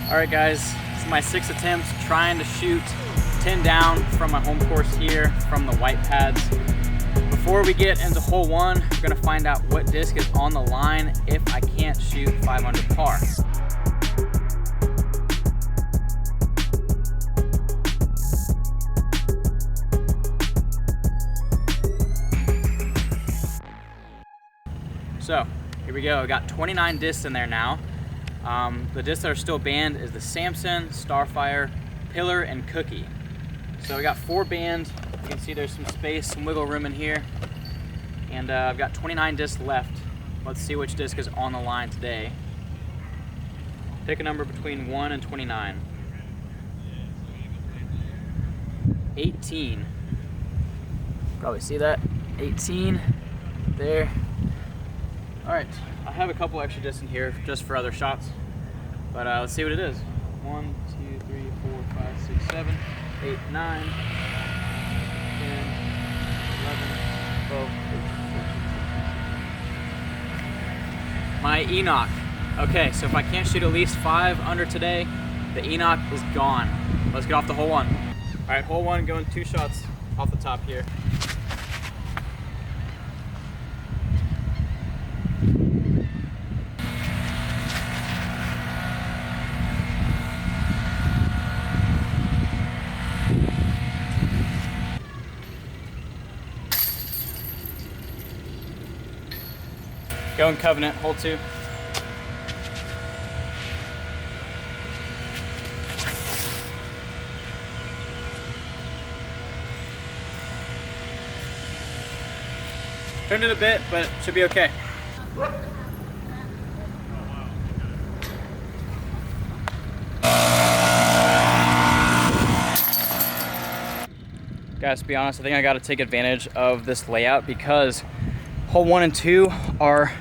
All right guys, this is my 6th attempt trying to shoot 10 down from my home course here from the white pads. Before we get into hole 1, we're gonna find out what disc is on the line if I can't shoot 5 under par. So here we go, I got 29 discs in there now. The discs that are still banned is the Samson, Starfire, Pillar, and Cookie. So we got 4 banned. You can see there's some space, some wiggle room in here. And I've got 29 discs left. Let's see which disc is on the line today. Pick a number between 1 and 29. 18. Probably see that. 18. There. All right, I have a couple extra discs in here just for other shots, but let's see what it is. 1, 2, 3, 4, 5, 6, 7, 8, 9, 10, 11, 12, 13, 14, 15. My Enoch. Okay, so if I can't shoot at least 5 under today, the Enoch is gone. Let's get off to hole 1. All right, hole 1, going 2 shots off the top here. Going Covenant, hole 2. Turned it a bit, but it should be okay. Guys, to be honest, I think I gotta take advantage of this layout because hole 1 and 2 are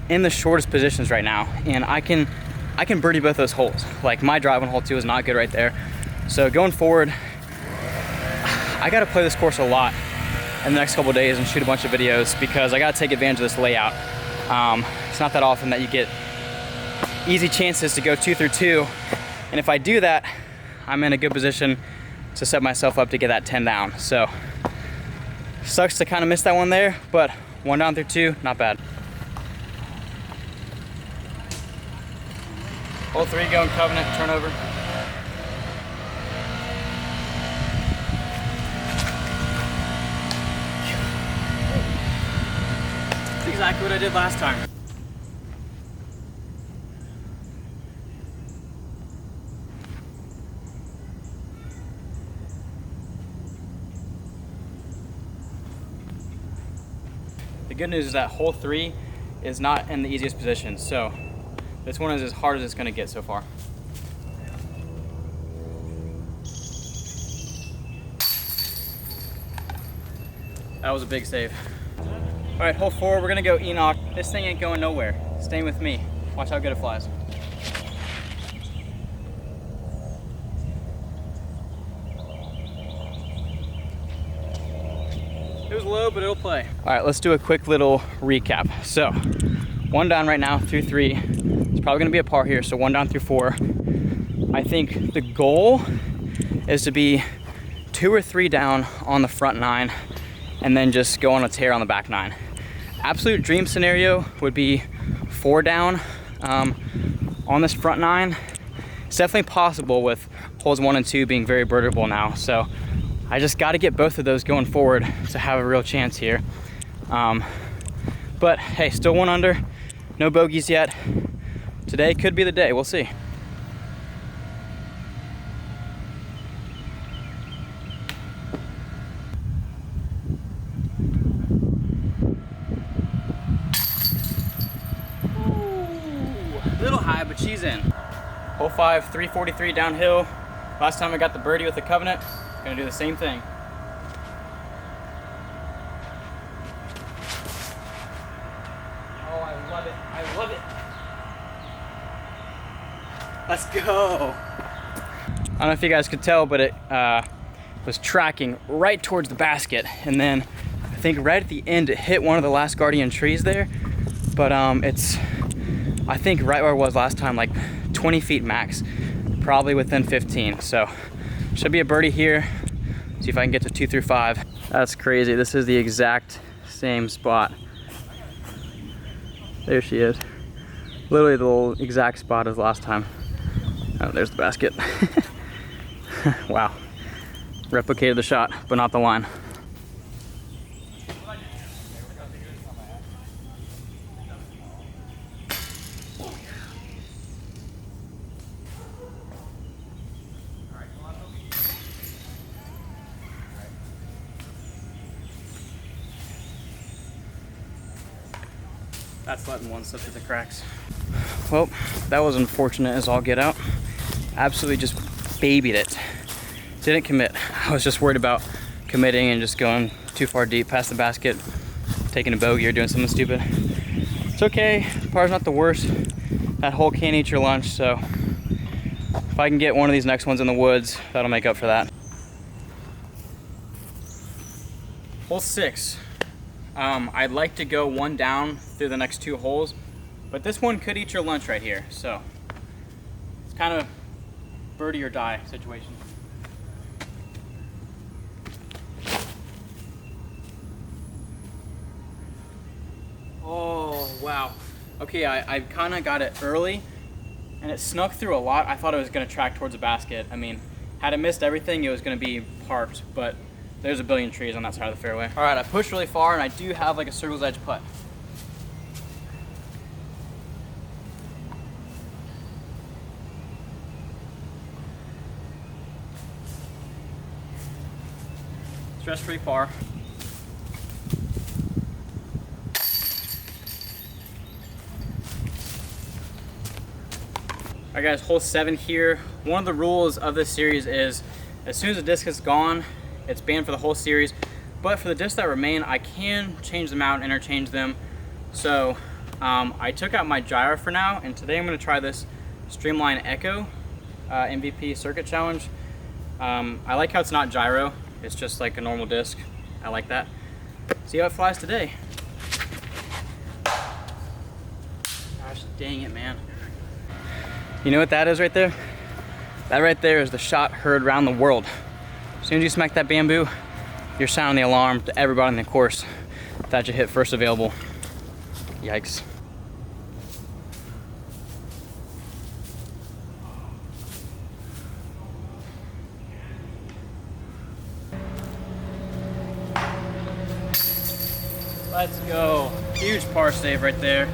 in the shortest positions right now, and I can birdie both those holes. Like, my drive on hole 2 is not good right there. So going forward, I gotta play this course a lot in the next couple of days and shoot a bunch of videos because I gotta take advantage of this layout. It's not that often that you get easy chances to go 2 through 2, and if I do that, I'm in a good position to set myself up to get that 10 down. So sucks to kind of miss that one there, but 1 down through 2, not bad. Hole 3 going Covenant, turnover. That's exactly what I did last time. The good news is that hole 3 is not in the easiest position, so this one is as hard as it's going to get so far. That was a big save. All right, hole 4, we're going to go Enoch. This thing ain't going nowhere. Staying with me. Watch how good it flies. It was low, but it'll play. All right, let's do a quick little recap. So 1 down right now through 3. It's probably gonna be a par here, so 1 down through 4. I think the goal is to be 2 or 3 down on the front 9 and then just go on a tear on the back 9. Absolute dream scenario would be 4 down on this front 9. It's definitely possible with holes 1 and 2 being very birdable now, so I just got to get both of those going forward to have a real chance here. But hey, still 1 under, no bogeys yet. Today could be the day, we'll see. Ooh, a little high, but she's in. Hole 5, 343 downhill. Last time I got the birdie with the Covenant. Gonna do the same thing. Oh, I love it. I love it. Let's go. I don't know if you guys could tell, but it was tracking right towards the basket. And then I think right at the end, it hit one of the last guardian trees there. But it's, I think right where it was last time, like 20 feet max. probably within 15. So should be a birdie here. See if I can get to 2 through 5. That's crazy. This is the exact same spot. There she is. Literally the little exact spot as last time. Oh, there's the basket. Wow. Replicated the shot, but not the line. That's letting one slip through the cracks. Well, that was unfortunate as all get out. Absolutely just babied it. Didn't commit. I was just worried about committing and just going too far deep past the basket, taking a bogey or doing something stupid. It's okay, par's not the worst. That hole can't eat your lunch, so if I can get one of these next ones in the woods, that'll make up for that. Hole 6. I'd like to go one down through the next 2 holes, but this one could eat your lunch right here, so it's kind of birdie or die situation. Oh, wow. Okay, I kind of got it early, and it snuck through a lot. I thought it was going to track towards the basket. I mean, had it missed everything, it was going to be parked, but there's a billion trees on that side of the fairway. All right, I pushed really far, and I do have like a circle's edge putt. Stress-free par. All right, guys, hole 7 here. One of the rules of this series is as soon as the disc is gone, it's banned for the whole series. But for the discs that remain, I can change them out and interchange them. So I took out my gyro for now, and today I'm going to try this Streamline Echo MVP Circuit Challenge. I like how it's not gyro. It's just like a normal disc. I like that. See how it flies today. Gosh dang it, man. You know what that is right there? That right there is the shot heard around the world. As soon as you smack that bamboo, you're sounding the alarm to everybody in the course that you hit first available. Yikes. Let's go. Huge par save right there.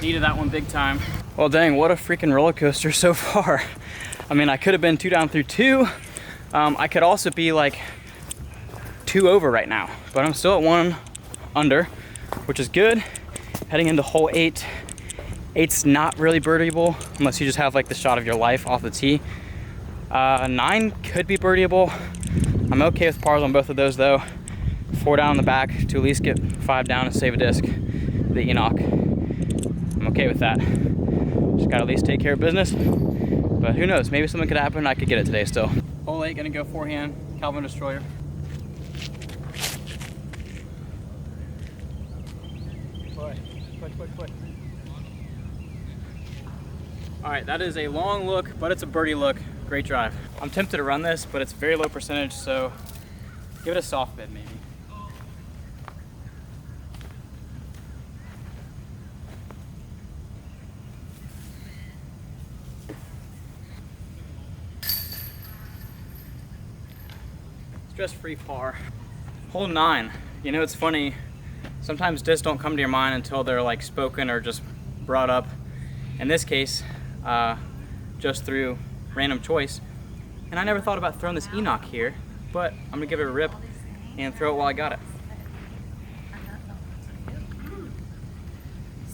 Needed that one big time. Well, dang, what a freaking roller coaster so far. I mean, I could have been 2 down through 2. I could also be like 2 over right now, but I'm still at 1 under, which is good. Heading into hole 8. 8's not really birdieable unless you just have like the shot of your life off the tee. 9 could be birdieable. I'm okay with pars on both of those though. 4 down in the back to at least get 5 down and save a disc. The Enoch. I'm okay with that. Just gotta at least take care of business. But who knows, maybe something could happen, I could get it today still. Hole 8, gonna go forehand, Calvin Destroyer. Push. All right, that is a long look, but it's a birdie look. Great drive. I'm tempted to run this, but it's very low percentage, so give it a soft bid maybe. Stress-free par. Hole 9. You know, it's funny, sometimes discs don't come to your mind until they're like spoken or just brought up. In this case, just through random choice. And I never thought about throwing this Enoch here, but I'm gonna give it a rip and throw it while I got it.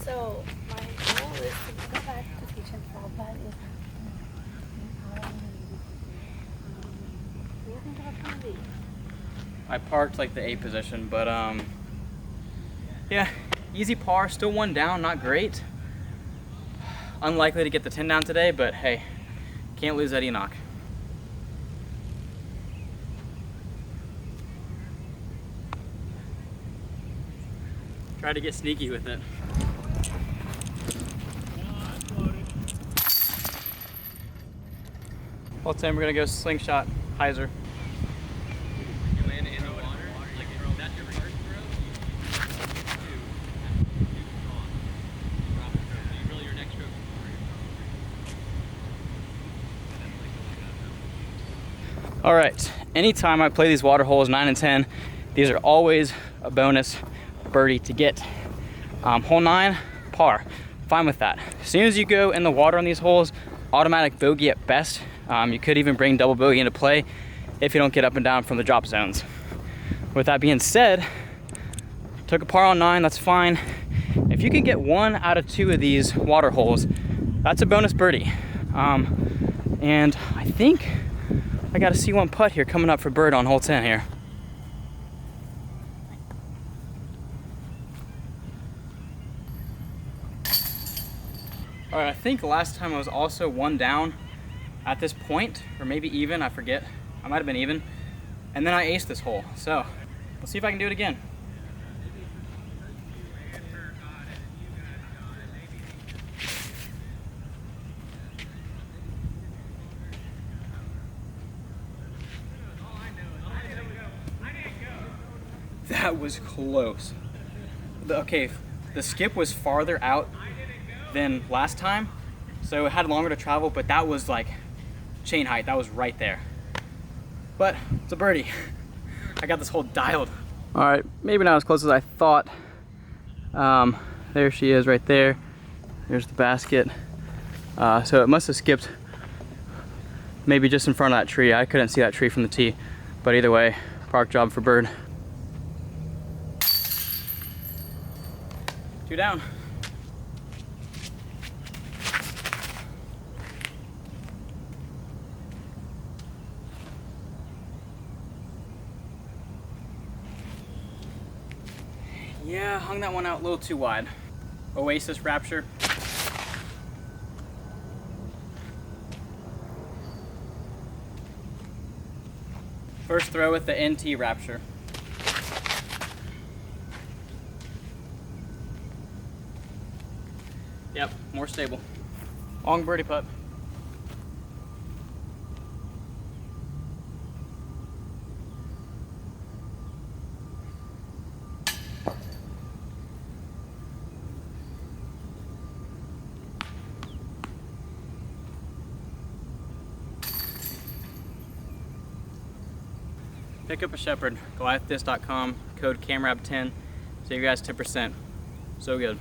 So my goal is to go back to teach and fall, but if what do you think of a penalty? I parked like the A position, but yeah, easy par, still 1 down, not great. Unlikely to get the 10 down today, but hey, can't lose that Enoch. Try to get sneaky with it. Hole 10, we're gonna go slingshot, hyzer. You land in the water, like that's your first throw, you drop the stroke. So you really your next stroke is All right, anytime I play these water holes 9 and 10, these are always a bonus birdie to get. Hole 9, par, fine with that. As soon as you go in the water on these holes, automatic bogey at best. You could even bring double bogey into play if you don't get up and down from the drop zones. With that being said, took a par on 9, that's fine. If you can get 1 out of 2 of these water holes, that's a bonus birdie. And I think I got a C1 putt here coming up for bird on hole 10 here. All right, I think last time I was also 1 down at this point, or maybe even, I forget. I might have been even. And then I aced this hole. So let's see if I can do it again. That was close. Okay, the skip was farther out than last time, so it had longer to travel, but that was like chain height. That was right there. But it's a birdie. I got this hole dialed. All right, maybe not as close as I thought. There she is right there. There's the basket. So it must have skipped maybe just in front of that tree. I couldn't see that tree from the tee, but either way, park job for bird. 2 down. Yeah, hung that one out a little too wide. Oasis Rapture. First throw with the NT Rapture. Yep, more stable. Long birdie putt. Pick up a shepherd, goliaththis.com, code CAMRAB10, save you guys 10%. So good.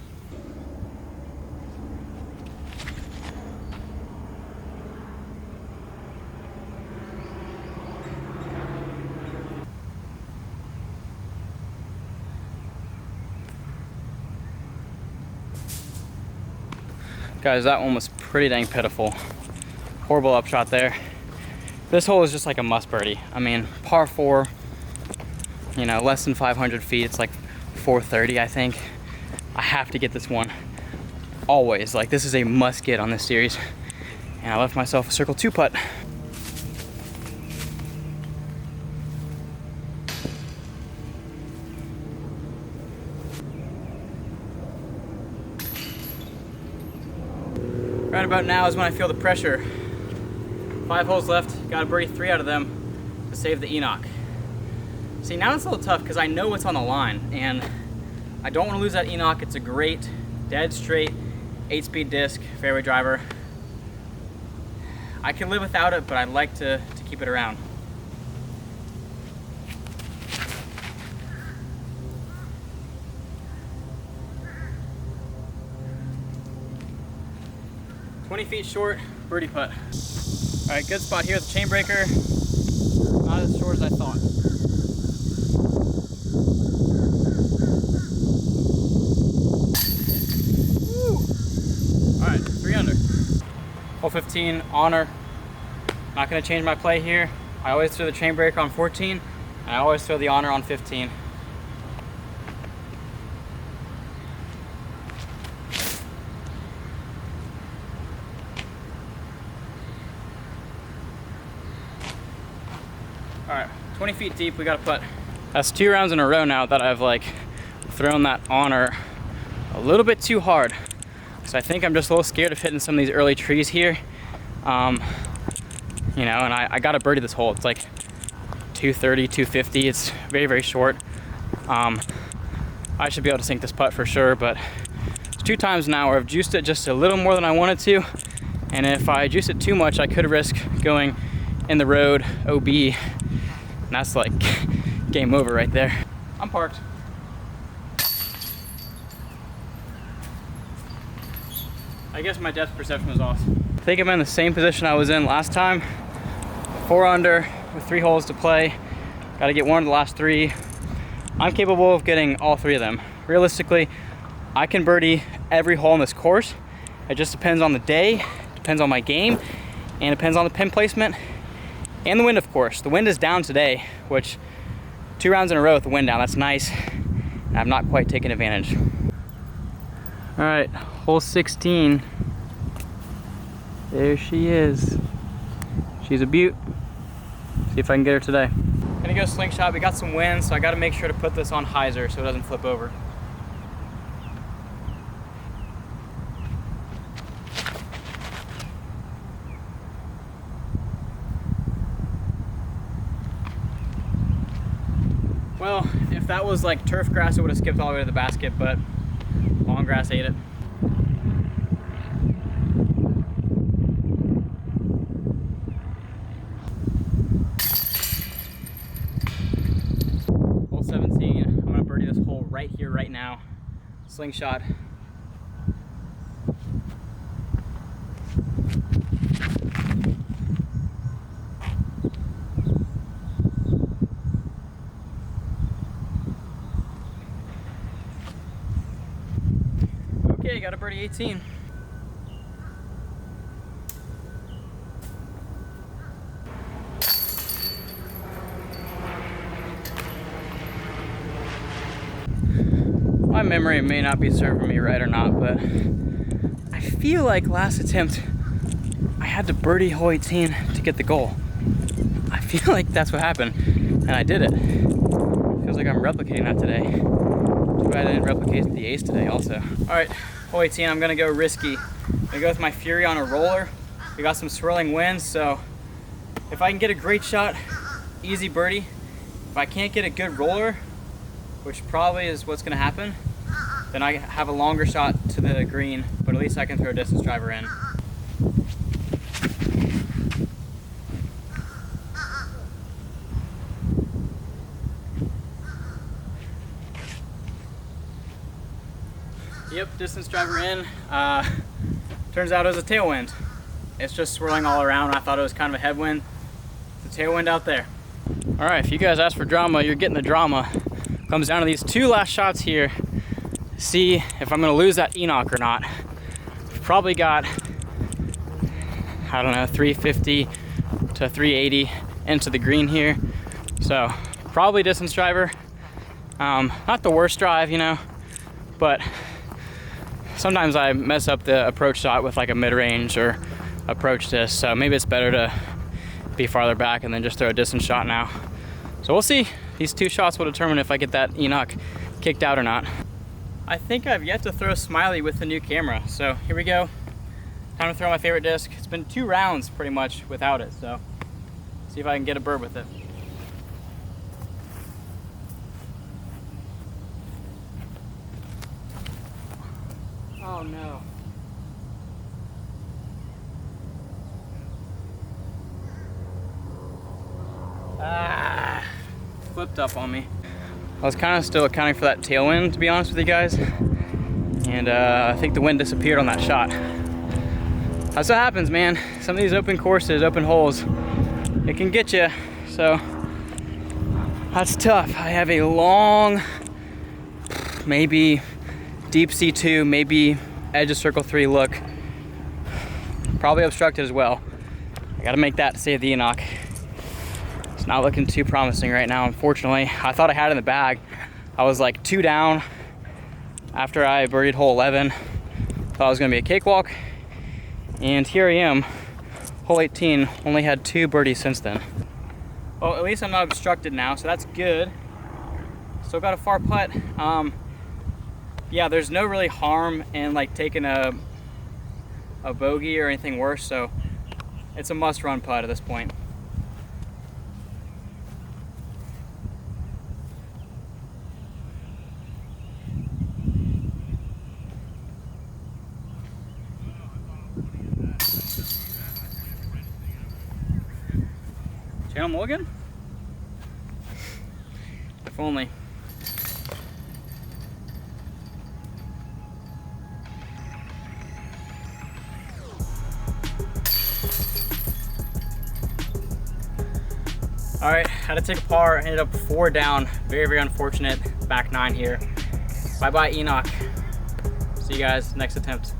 Guys, that one was pretty dang pitiful. Horrible upshot there. This hole is just like a must birdie. I mean, par 4, you know, less than 500 feet. It's like 430, I think. I have to get this one. Always. Like, this is a must get on this series. And I left myself a circle 2 putt. Right about now is when I feel the pressure. 5 holes left, got to birdie 3 out of them to save the Enoch. See, now it's a little tough because I know what's on the line, and I don't want to lose that Enoch. It's a great, dead straight, 8-speed disc, fairway driver. I can live without it, but I'd like to keep it around. "20 feet short, birdie putt." All right, good spot here with the chain breaker. Not as short as I thought. Woo! All right, 3 under. Hole 15, honor. Not gonna change my play here. I always throw the chain breaker on 14, and I always throw the honor on 15. All right, 20 feet deep, we got a putt. That's 2 rounds in a row now that I've like thrown that honor a little bit too hard. So I think I'm just a little scared of hitting some of these early trees here. you know, and I got a birdie this hole. It's like 230, 250. It's very, very short. I should be able to sink this putt for sure, but it's 2 times now where I've juiced it just a little more than I wanted to. And if I juice it too much, I could risk going in the road OB. And that's like game over right there. I'm parked. I guess my depth perception was off. I think I'm in the same position I was in last time. 4 under with 3 holes to play. Got to get one of the last 3. I'm capable of getting all 3 of them. Realistically, I can birdie every hole in this course. It just depends on the day, depends on my game, and depends on the pin placement and the wind, of course. The wind is down today, which 2 rounds in a row with the wind down, that's nice. I've not quite taken advantage. All right, hole 16. There she is. She's a beaut. See if I can get her today. Gonna go slingshot. We got some wind, so I gotta make sure to put this on hyzer so it doesn't flip over. Well, if that was like turf grass, it would have skipped all the way to the basket, but long grass ate it. Hole 17, I'm gonna birdie this hole right here, right now. Slingshot. Okay, got a birdie 18. My memory may not be serving me right or not, but I feel like last attempt I had to birdie hole 18 to get the goal. I feel like that's what happened, and I did it. Feels like I'm replicating that today. Too bad I didn't replicate the ace today also. All right, hole 18, I'm gonna go risky. I'm gonna go with my Fury on a roller. We got some swirling winds, so if I can get a great shot, easy birdie. If I can't get a good roller, which probably is what's gonna happen, then I have a longer shot to the green, but at least I can throw a distance driver in. Yep, distance driver in. Turns out it was a tailwind. It's just swirling all around. I thought it was kind of a headwind. It's a tailwind out there. All right, if you guys ask for drama, you're getting the drama. Comes down to these 2 last shots here. See if I'm gonna lose that Enoch or not. Probably got, I don't know, 350 to 380 into the green here. So probably distance driver. Not the worst drive, you know, but sometimes I mess up the approach shot with like a mid-range or approach disc. So maybe it's better to be farther back and then just throw a distance shot now. So we'll see. These 2 shots will determine if I get that Enoch kicked out or not. I think I've yet to throw Smiley with the new camera. So here we go. Time to throw my favorite disc. It's been 2 rounds pretty much without it. So see if I can get a bird with it. Oh no. Ah, flipped up on me. I was kind of still accounting for that tailwind, to be honest with you guys. And I think the wind disappeared on that shot. That's what happens, man. Some of these open courses, open holes, it can get you. So that's tough. I have a long, maybe deep C2, maybe edge of circle 3 look. Probably obstructed as well. I gotta make that to save the Enoch. It's not looking too promising right now, unfortunately. I thought I had it in the bag. I was like 2 down after I birdied hole 11. Thought it was gonna be a cakewalk. And here I am, hole 18, only had 2 birdies since then. Well, at least I'm not obstructed now, so that's good. Still got a far putt. Yeah, there's no really harm in like taking a bogey or anything worse, so It's a must-run putt at this point. Channel Mulligan? If only. All right, had to take a par, ended up 4 down. Very, very unfortunate. Back 9 here. Bye-bye, Enoch. See you guys next attempt.